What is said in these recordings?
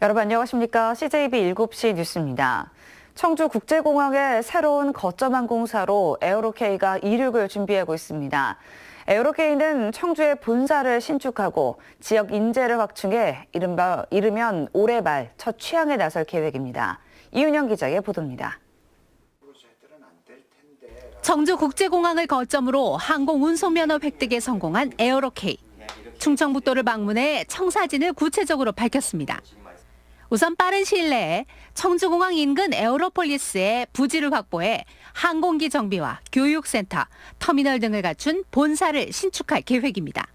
여러분 안녕하십니까? CJB 7시 뉴스입니다. 청주국제공항의 새로운 거점 항공사로 에어로케이가 이륙을 준비하고 있습니다. 에어로케이는 청주의 본사를 신축하고 지역 인재를 확충해 이르면 올해 말 첫 취항에 나설 계획입니다. 이윤영 기자의 보도입니다. 청주국제공항을 거점으로 항공운송면허 획득에 성공한 에어로케이. 충청북도를 방문해 청사진을 구체적으로 밝혔습니다. 우선 빠른 시일 내에 청주공항 인근 에어로폴리스에 부지를 확보해 항공기 정비와 교육센터, 터미널 등을 갖춘 본사를 신축할 계획입니다.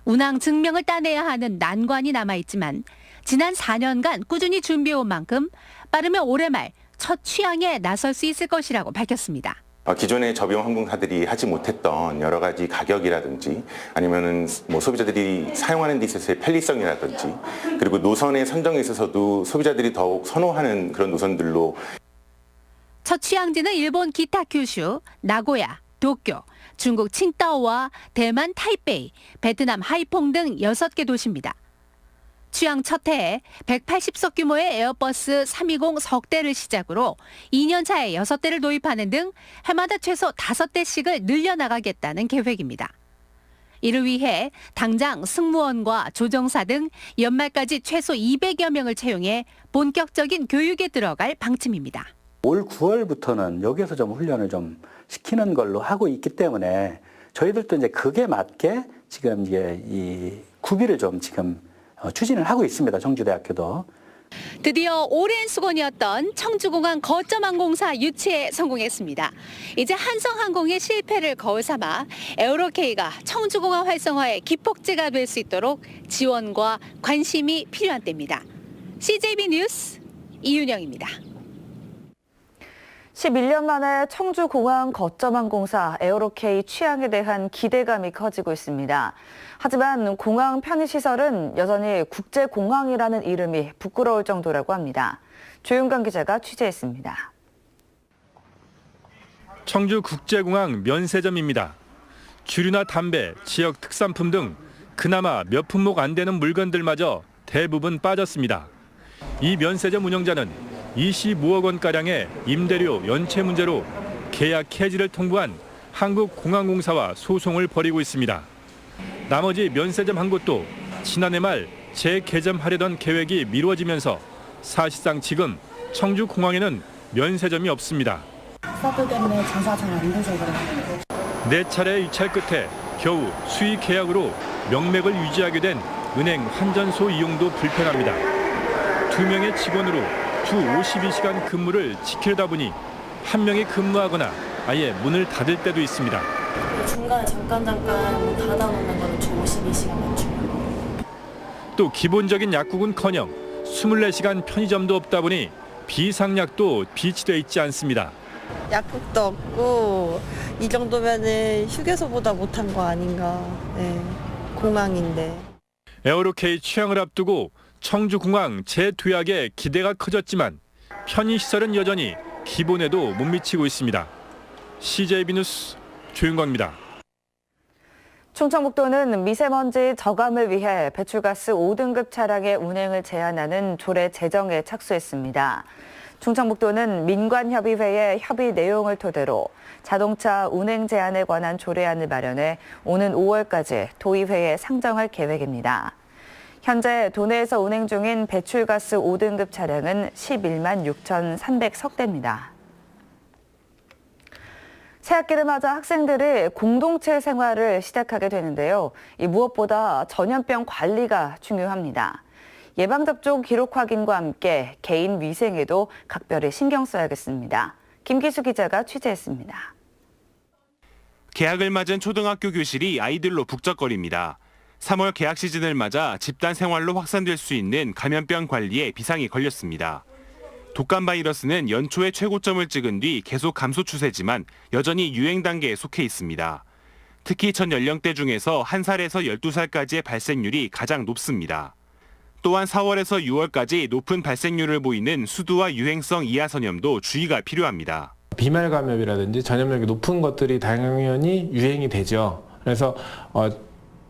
운항 증명을 따내야 하는 난관이 남아있지만 지난 4년간 꾸준히 준비해온 만큼 빠르면 올해 말 첫 취항에 나설 수 있을 것이라고 밝혔습니다. 기존의 저비용 항공사들이 하지 못했던 여러 가지 가격이라든지 아니면은 소비자들이 사용하는 데 있어서의 편리성이라든지 그리고 노선의 선정에 있어서도 소비자들이 더욱 선호하는 그런 노선들로 첫 취항지는 일본 기타 큐슈, 나고야, 도쿄, 중국 칭다오와 대만 타이베이, 베트남 하이퐁 등 6개 도시입니다. 취항 첫 해에 180석 규모의 에어버스 320 석 대를 시작으로 2년 차에 6대를 도입하는 등 해마다 최소 5대씩을 늘려나가겠다는 계획입니다. 이를 위해 당장 승무원과 조정사 등 연말까지 최소 200여 명을 채용해 본격적인 교육에 들어갈 방침입니다. 올 9월부터는 여기에서 좀 훈련을 좀 시키는 걸로 하고 있기 때문에 저희들도 이제 그게 맞게 지금 이제 이 구비를 좀 지금 추진을 하고 있습니다. 청주대학교도. 드디어 오랜 수건이었던 청주공항 거점항공사 유치에 성공했습니다. 이제 한성항공의 실패를 거울 삼아 에어로케이가 청주공항 활성화의 기폭제가 될 수 있도록 지원과 관심이 필요한 때입니다. CJB 뉴스 이윤영입니다. 11년 만에 청주공항 거점항공사 에어로케이 취항에 대한 기대감이 커지고 있습니다. 하지만 공항 편의시설은 여전히 국제공항이라는 이름이 부끄러울 정도라고 합니다. 조윤강 기자가 취재했습니다. 청주국제공항 면세점입니다. 주류나 담배, 지역 특산품 등 그나마 몇 품목 안 되는 물건들마저 대부분 빠졌습니다. 이 면세점 운영자는 25억 원가량의 임대료 연체 문제로 계약 해지를 통보한 한국공항공사와 소송을 벌이고 있습니다. 나머지 면세점 한 곳도 지난해 말 재개점하려던 계획이 미뤄지면서 사실상 지금 청주공항에는 면세점이 없습니다. 사드 때문에 장사 잘 안 돼서 그래요. 4차례 유찰 끝에 겨우 수의 계약으로 명맥을 유지하게 된 은행 환전소 이용도 불편합니다. 2명의 직원으로 주 52시간 근무를 지키려다 보니 1명이 근무하거나 아예 문을 닫을 때도 있습니다. 중간에 잠깐 닫아놓는 거는 주 52시간 맞춤. 또 기본적인 약국은커녕 24시간 편의점도 없다 보니 비상약도 비치돼 있지 않습니다. 약국도 없고 이 정도면은 휴게소보다 못한 거 아닌가. 네, 공항인데. 에어로케이 취항을 앞두고 청주공항 재도약에 기대가 커졌지만 편의시설은 여전히 기본에도 못 미치고 있습니다. CJB 뉴스 조윤광입니다. 충청북도는 미세먼지 저감을 위해 배출가스 5등급 차량의 운행을 제한하는 조례 제정에 착수했습니다. 충청북도는 민관협의회의 협의 내용을 토대로 자동차 운행 제한에 관한 조례안을 마련해 오는 5월까지 도의회에 상정할 계획입니다. 현재 도내에서 운행 중인 배출가스 5등급 차량은 11만 6,300석대입니다. 새학기를 맞아 학생들이 공동체 생활을 시작하게 되는데요. 이 무엇보다 전염병 관리가 중요합니다. 예방접종 기록 확인과 함께 개인 위생에도 각별히 신경 써야겠습니다. 김기수 기자가 취재했습니다. 개학을 맞은 초등학교 교실이 아이들로 북적거립니다. 3월 개학 시즌을 맞아 집단 생활로 확산될 수 있는 감염병 관리에 비상이 걸렸습니다. 독감 바이러스는 연초에 최고점을 찍은 뒤 계속 감소 추세지만 여전히 유행 단계에 속해 있습니다. 특히 전 연령대 중에서 1살에서 12살까지의 발생률이 가장 높습니다. 또한 4월에서 6월까지 높은 발생률을 보이는 수두와 유행성 이하선염도 주의가 필요합니다. 비말 감염이라든지 전염력이 높은 것들이 당연히 유행이 되죠. 그래서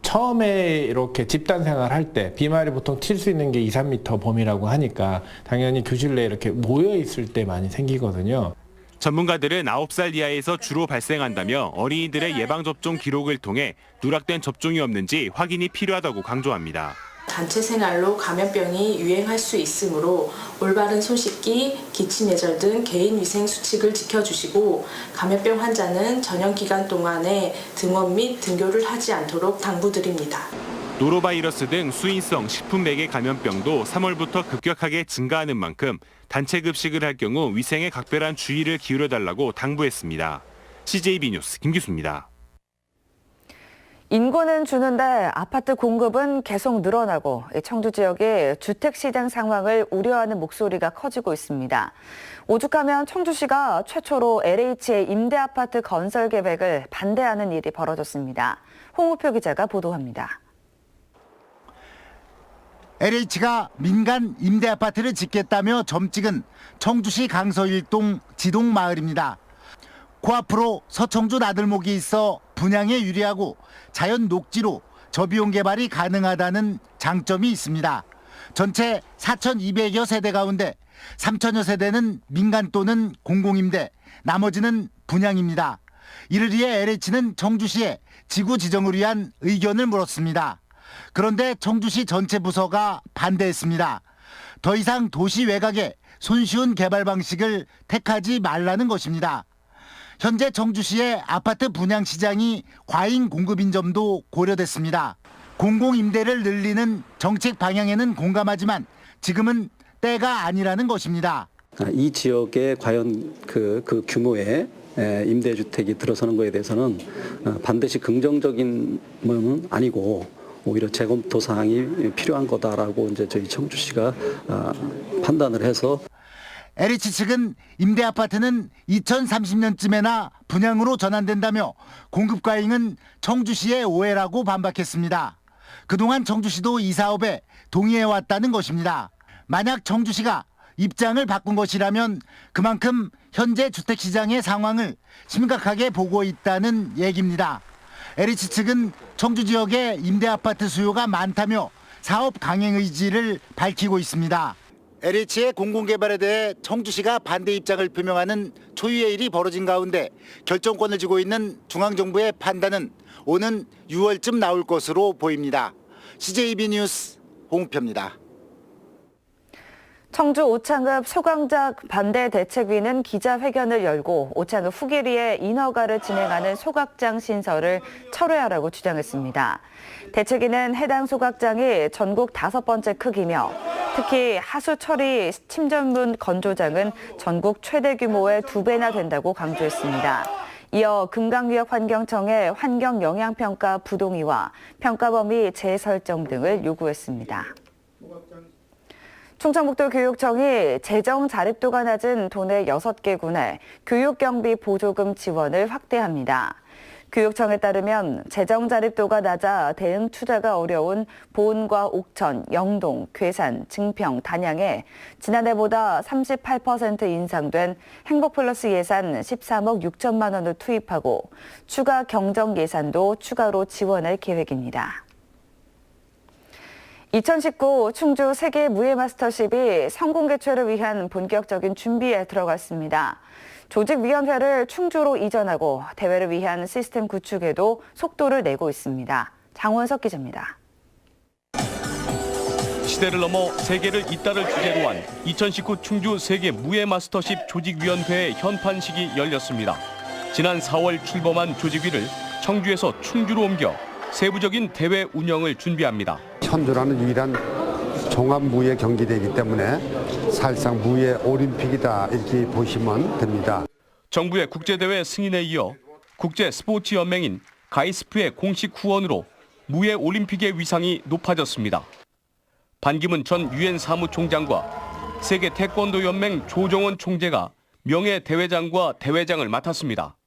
처음에 이렇게 집단 생활할 때 비말이 보통 튈 수 있는 게 2, 3m 범위라고 하니까 당연히 교실 내에 이렇게 모여 있을 때 많이 생기거든요. 전문가들은 9살 이하에서 주로 발생한다며 어린이들의 예방접종 기록을 통해 누락된 접종이 없는지 확인이 필요하다고 강조합니다. 단체 생활로 감염병이 유행할 수 있으므로 올바른 손 씻기, 기침 예절 등 개인 위생 수칙을 지켜주시고 감염병 환자는 전염 기간 동안에 등원 및 등교를 하지 않도록 당부드립니다. 노로바이러스 등 수인성 식품 매개 감염병도 3월부터 급격하게 증가하는 만큼 단체 급식을 할 경우 위생에 각별한 주의를 기울여달라고 당부했습니다. CJB 뉴스 김기수입니다. 인구는 주는데 아파트 공급은 계속 늘어나고 청주 지역의 주택시장 상황을 우려하는 목소리가 커지고 있습니다. 오죽하면 청주시가 최초로 LH의 임대아파트 건설 계획을 반대하는 일이 벌어졌습니다. 홍우표 기자가 보도합니다. LH가 민간 임대아파트를 짓겠다며 점찍은 청주시 강서 1동 지동마을입니다. 코앞으로 서청주 나들목이 있어 분양에 유리하고 자연 녹지로 저비용 개발이 가능하다는 장점이 있습니다. 전체 4,200여 세대 가운데 3,000여 세대는 민간 또는 공공임대, 나머지는 분양입니다. 이를 위해 LH는 청주시에 지구 지정을 위한 의견을 물었습니다. 그런데 청주시 전체 부서가 반대했습니다. 더 이상 도시 외곽에 손쉬운 개발 방식을 택하지 말라는 것입니다. 현재 청주시의 아파트 분양 시장이 과잉 공급인 점도 고려됐습니다. 공공임대를 늘리는 정책 방향에는 공감하지만 지금은 때가 아니라는 것입니다. 이 지역에 과연 그 규모의 임대주택이 들어서는 것에 대해서는 반드시 긍정적인 면은 아니고 오히려 재검토 사항이 필요한 거다라고 이제 저희 청주시가 판단을 해서 LH 측은 임대아파트는 2030년쯤에나 분양으로 전환된다며 공급 과잉은 청주시의 오해라고 반박했습니다. 그동안 청주시도 이 사업에 동의해왔다는 것입니다. 만약 청주시가 입장을 바꾼 것이라면 그만큼 현재 주택시장의 상황을 심각하게 보고 있다는 얘기입니다. LH 측은 청주 지역에 임대아파트 수요가 많다며 사업 강행 의지를 밝히고 있습니다. LH의 공공개발에 대해 청주시가 반대 입장을 표명하는 초유의 일이 벌어진 가운데 결정권을 쥐고 있는 중앙정부의 판단은 오는 6월쯤 나올 것으로 보입니다. CJB 뉴스 홍우표입니다. 청주 오창읍 소각장 반대 대책위는 기자회견을 열고 오창읍 후기리에 인허가를 진행하는 소각장 신설을 철회하라고 주장했습니다. 대책위는 해당 소각장이 전국 5번째 크기며 특히 하수 처리 침전문 건조장은 전국 최대 규모의 2배나 된다고 강조했습니다. 이어 금강유역환경청의 환경영향평가 부동의와 평가범위 재설정 등을 요구했습니다. 충청북도 교육청이 재정 자립도가 낮은 도내 6개 군에 교육경비 보조금 지원을 확대합니다. 교육청에 따르면 재정 자립도가 낮아 대응 투자가 어려운 보은과 옥천, 영동, 괴산, 증평, 단양에 지난해보다 38% 인상된 행복플러스 예산 13억 6천만 원을 투입하고 추가 경정 예산도 추가로 지원할 계획입니다. 2019 충주 세계 무예 마스터십이 성공 개최를 위한 본격적인 준비에 들어갔습니다. 조직위원회를 충주로 이전하고 대회를 위한 시스템 구축에도 속도를 내고 있습니다. 장원석 기자입니다. 시대를 넘어 세계를 잇따를 주제로 한 2019 충주 세계 무예 마스터십 조직위원회의 현판식이 열렸습니다. 지난 4월 출범한 조직위를 청주에서 충주로 옮겨 세부적인 대회 운영을 준비합니다. 현존하는 유일한 종합무예 경기대이기 때문에 사실상 무예 올림픽이다 이렇게 보시면 됩니다. 정부의 국제대회 승인에 이어 국제스포츠연맹인 가이스프의 공식 후원으로 무예 올림픽의 위상이 높아졌습니다. 반기문 전 유엔 사무총장과 세계 태권도 연맹 조정원 총재가 명예 대회장과 대회장을 맡았습니다.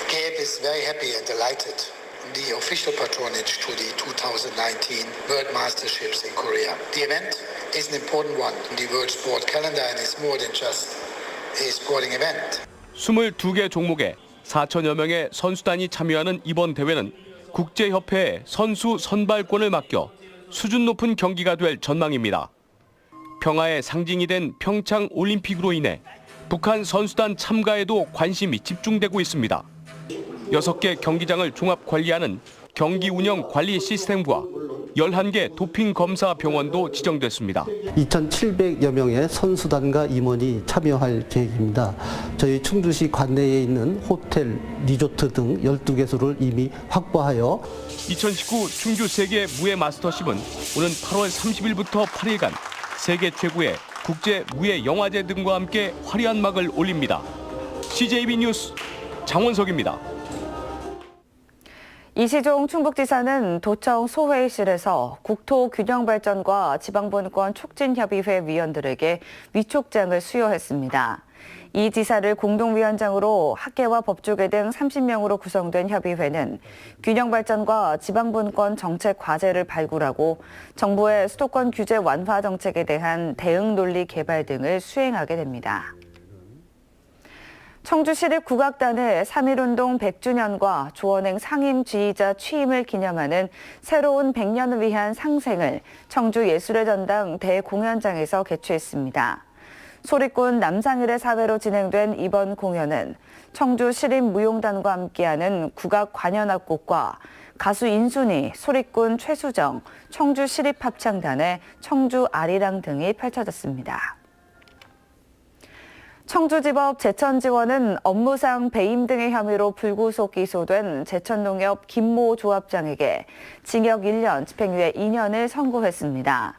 KF is very happy and delighted. The official patronage to the 2019 World Masterships in Korea. The event is an important one in the world sport calendar and is more than just a sporting event. 22개 종목에 4천여 명의 선수단이 참여하는 이번 대회는 국제협회에 선수 선발권을 맡겨 수준 높은 경기가 될 전망입니다. 평화의 상징이 된 평창 올림픽으로 인해 북한 선수단 참가에도 관심이 집중되고 있습니다. 6개 경기장을 종합 관리하는 경기 운영 관리 시스템과 11개 도핑 검사 병원도 지정됐습니다. 2,700여 명의 선수단과 임원이 참여할 계획입니다. 저희 충주시 관내에 있는 호텔, 리조트 등 12개소를 이미 확보하여 2019 충주 세계 무예 마스터십은 오는 8월 30일부터 8일간 세계 최고의 국제 무예 영화제 등과 함께 화려한 막을 올립니다. CJB 뉴스 장원석입니다. 이시종 충북지사는 도청 소회의실에서 국토균형발전과 지방분권 촉진협의회 위원들에게 위촉장을 수여했습니다. 이 지사를 공동위원장으로 학계와 법조계 등 30명으로 구성된 협의회는 균형발전과 지방분권 정책 과제를 발굴하고 정부의 수도권 규제 완화 정책에 대한 대응 논리 개발 등을 수행하게 됩니다. 청주시립국악단의 3.1운동 100주년과 조원행 상임 지휘자 취임을 기념하는 새로운 100년을 위한 상생을 청주예술의 전당 대공연장에서 개최했습니다. 소리꾼 남상일의 사회로 진행된 이번 공연은 청주시립무용단과 함께하는 국악관현악곡과 가수 인순이, 소리꾼 최수정, 청주시립합창단의 청주아리랑 등이 펼쳐졌습니다. 청주지법 제천지원은 업무상 배임 등의 혐의로 불구속 기소된 제천농협 김모 조합장에게 징역 1년, 집행유예 2년을 선고했습니다.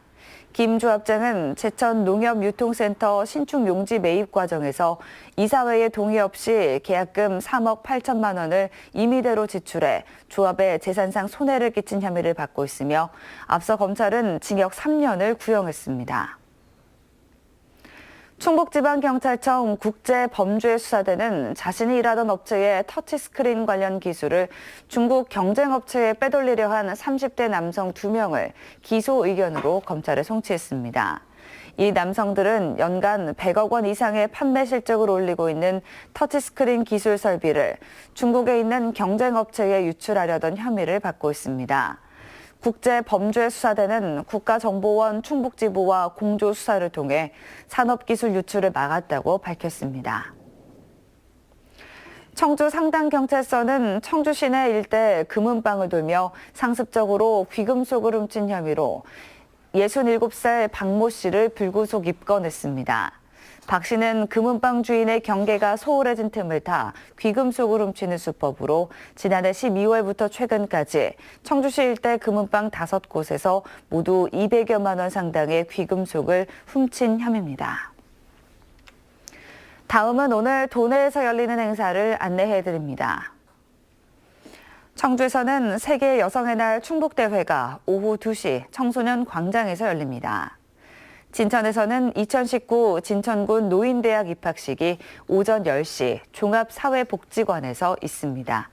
김 조합장은 제천농협유통센터 신축 용지 매입 과정에서 이사회의 동의 없이 계약금 3억 8천만 원을 임의대로 지출해 조합에 재산상 손해를 끼친 혐의를 받고 있으며 앞서 검찰은 징역 3년을 구형했습니다. 충북지방경찰청 국제범죄수사대는 자신이 일하던 업체의 터치스크린 관련 기술을 중국 경쟁업체에 빼돌리려 한 30대 남성 2명을 기소 의견으로 검찰에 송치했습니다. 이 남성들은 연간 100억 원 이상의 판매 실적을 올리고 있는 터치스크린 기술 설비를 중국에 있는 경쟁업체에 유출하려던 혐의를 받고 있습니다. 국제범죄수사대는 국가정보원 충북지부와 공조수사를 통해 산업기술 유출을 막았다고 밝혔습니다. 청주 상당경찰서는 청주 시내 일대 금은방을 돌며 상습적으로 귀금속을 훔친 혐의로 67살 박모 씨를 불구속 입건했습니다. 박 씨는 금은방 주인의 경계가 소홀해진 틈을 타 귀금속을 훔치는 수법으로 지난해 12월부터 최근까지 청주시 일대 금은방 5곳에서 모두 200여만 원 상당의 귀금속을 훔친 혐의입니다. 다음은 오늘 도내에서 열리는 행사를 안내해드립니다. 청주에서는 세계 여성의 날 충북대회가 오후 2시 청소년 광장에서 열립니다. 진천에서는 2019 진천군 노인대학 입학식이 오전 10시 종합사회복지관에서 있습니다.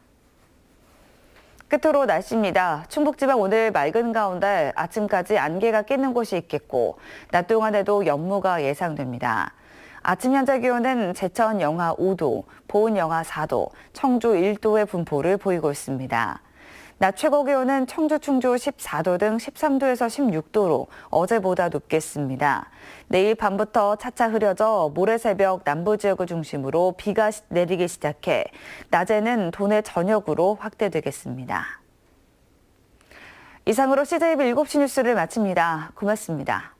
끝으로 날씨입니다. 충북지방 오늘 맑은 가운데 아침까지 안개가 끼는 곳이 있겠고 낮 동안에도 연무가 예상됩니다. 아침 현재 기온은 제천 영하 5도, 보은 영하 4도, 청주 1도의 분포를 보이고 있습니다. 낮 최고 기온은 청주, 충주 14도 등 13도에서 16도로 어제보다 높겠습니다. 내일 밤부터 차차 흐려져 모레 새벽 남부 지역을 중심으로 비가 내리기 시작해 낮에는 도내 전역으로 확대되겠습니다. 이상으로 CJB 7시 뉴스를 마칩니다. 고맙습니다.